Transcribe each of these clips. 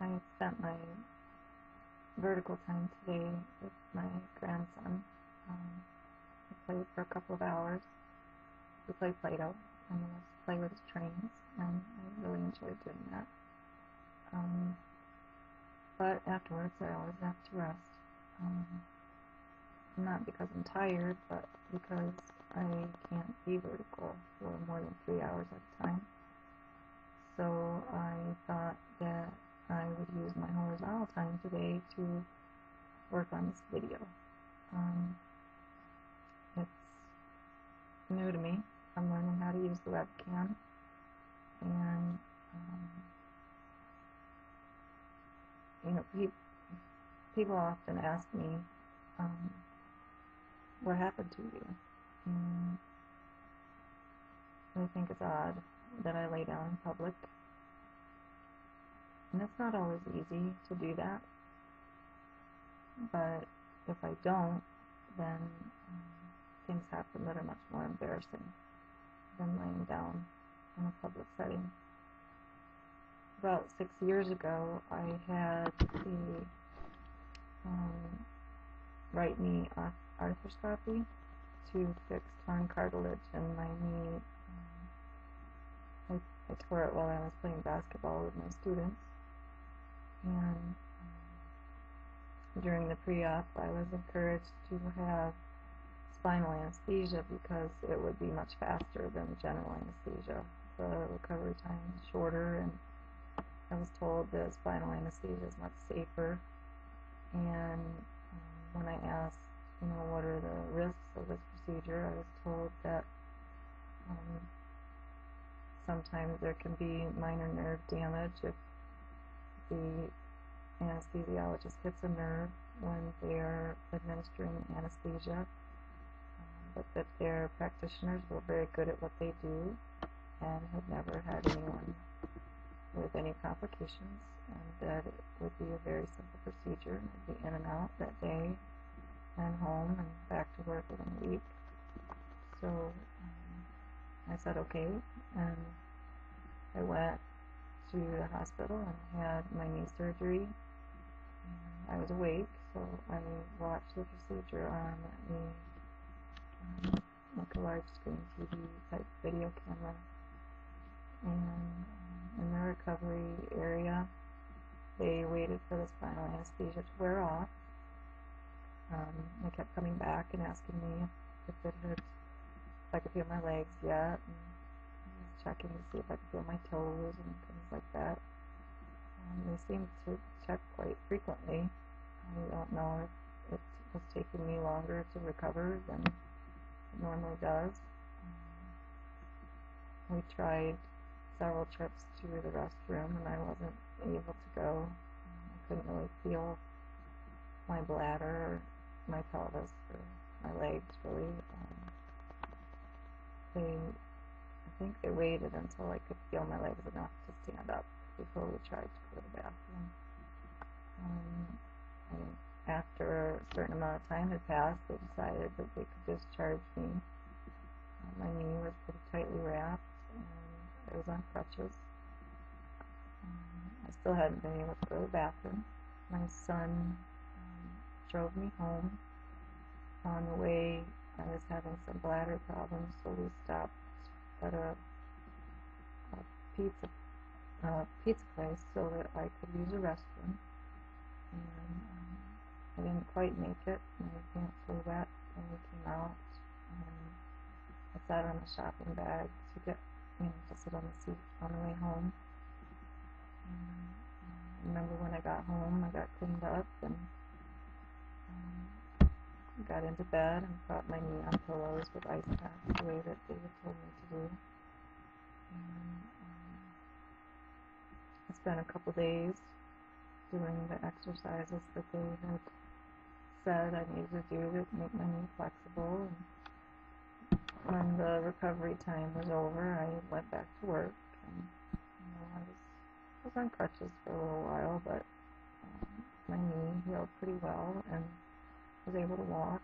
I spent my vertical time today with my grandson. We played for a couple of hours. We played Play-Doh and he was play with his trains, and I really enjoyed doing that. But afterwards, I always have to rest. Not because I'm tired, but because I can't be vertical for more than 3 hours at a time. So I thought that I would use my horizontal time today to work on this video. It's new to me. I'm learning how to use the webcam, and people often ask me, what happened to you? And they think it's odd that I lay down in public. And it's not always easy to do that. But if I don't, then things happen that are much more embarrassing than laying down in a public setting. About 6 years ago, I had the right knee arthroscopy to fix torn cartilage in my knee. I tore it while I was playing basketball with my students, and during the pre-op I was encouraged to have spinal anesthesia because it would be much faster than general anesthesia. The recovery time is shorter, and I was told that spinal anesthesia is much safer. And when I asked, what are the risks of this procedure, I was told that sometimes there can be minor nerve damage if the anesthesiologist hits a nerve when they're administering anesthesia, but that their practitioners were very good at what they do and had never had anyone with any complications, and that it would be a very simple procedure, and I'd be in and out that day and home and back to work within a week. So I said okay, and I went to the hospital and had my knee surgery. And I was awake, so I watched the procedure on like a large screen TV type video camera. And in the recovery area, they waited for the spinal anesthesia to wear off. They kept coming back and asking me if I could feel my legs yet, and I was checking to see if I could feel my toes and things like that. They seemed to check quite frequently. I don't know if it was taking me longer to recover than it normally does. We tried several trips to the restroom, and I wasn't able to go. I couldn't really feel my bladder or my pelvis or my legs, really. I think they waited until I could feel my legs enough to stand up before we tried to go to the bathroom. After a certain amount of time had passed, they decided that they could discharge me. My knee was pretty tightly wrapped, and I was on crutches. I still hadn't been able to go to the bathroom. My son drove me home. On the way, I was having some bladder problems, so we stopped at a pizza place so that I could use a restroom. And I didn't quite make it. My pants were wet when we came out, and I sat on a shopping bag to get, to sit on the seat on the way home. And I remember when I got home, I got cleaned up and got into bed and propped my knee on pillows with ice packs, the way that they had told me to do. And I spent a couple days doing the exercises that they had said I needed to do to make my knee flexible. And when the recovery time was over, I went back to work, and I was on crutches for a little while, but my knee healed pretty well, and was able to walk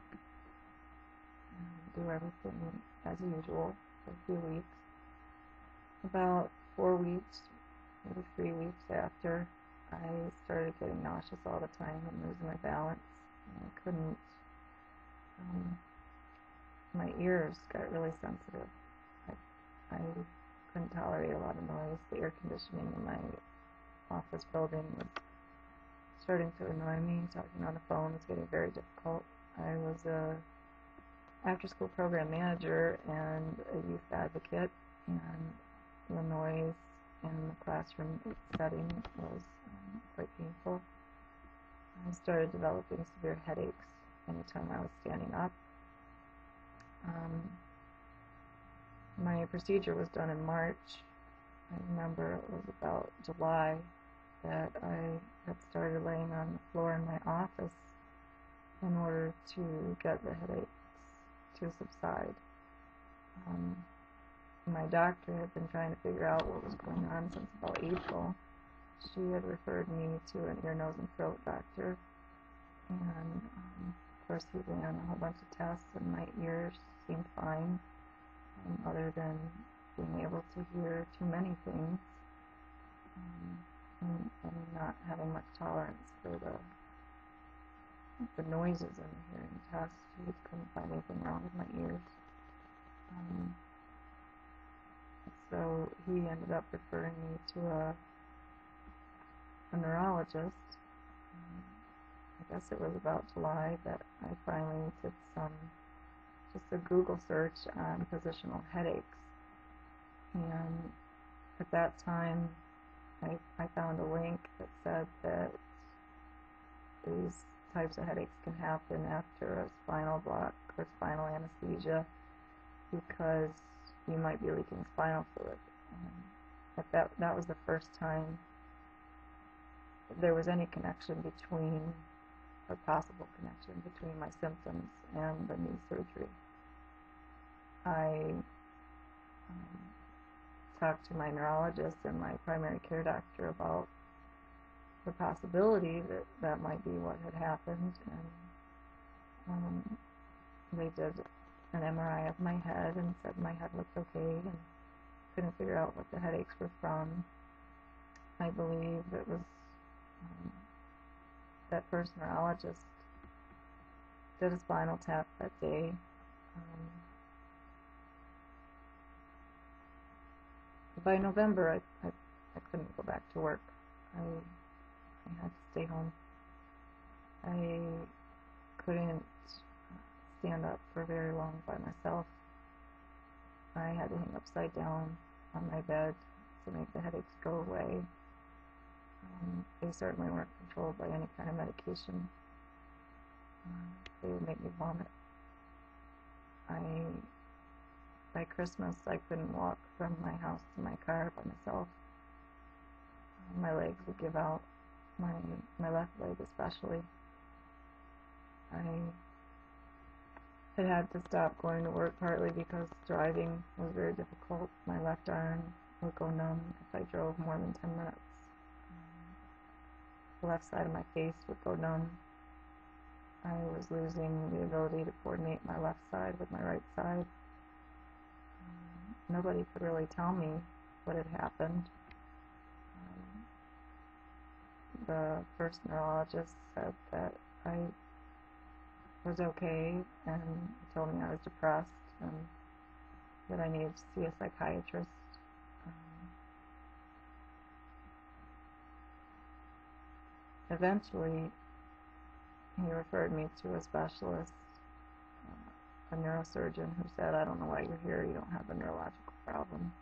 and do everything as usual for a few weeks. About 4 weeks, maybe 3 weeks after, I started getting nauseous all the time and losing my balance. And I couldn't, my ears got really sensitive. I couldn't tolerate a lot of noise. The air conditioning in my office building was starting to annoy me. Talking on the phone was getting very difficult. I was a after-school program manager and a youth advocate, and the noise in the classroom setting was quite painful. I started developing severe headaches anytime I was standing up. My procedure was done in March. I remember it was about July that I had started laying on the floor in my office in order to get the headaches to subside. My doctor had been trying to figure out what was going on since about April. She had referred me to an ear, nose, and throat doctor, and of course he ran a whole bunch of tests, and my ears seemed fine, other than being able to hear too many things, and not having much tolerance for the noises in the hearing test. He couldn't find anything wrong with my ears. So he ended up referring me to a neurologist. I guess it was about July that I finally did just a Google search on positional headaches. And at that time, I found a link that said that these types of headaches can happen after a spinal block or spinal anesthesia because you might be leaking spinal fluid. That was the first time there was any connection between, or possible connection between my symptoms and the knee surgery. I talked to my neurologist and my primary care doctor about the possibility that that might be what had happened, and they did an MRI of my head and said my head looked okay and couldn't figure out what the headaches were from. I believe it was that first neurologist did a spinal tap that day. By November, I couldn't go back to work. I had to stay home. I couldn't stand up for very long by myself. I had to hang upside down on my bed to make the headaches go away. They certainly weren't controlled by any kind of medication. They would make me vomit. By Christmas, I couldn't walk from my house to my car by myself. My legs would give out, my left leg especially. I had to stop going to work partly because driving was very difficult. My left arm would go numb if I drove more than 10 minutes. The left side of my face would go numb. I was losing the ability to coordinate my left side with my right side. Nobody could really tell me what had happened. The first neurologist said that I was okay and told me I was depressed and that I needed to see a psychiatrist. Eventually, he referred me to a specialist, a neurosurgeon, who said, "I don't know why you're here, you don't have a neurological problem."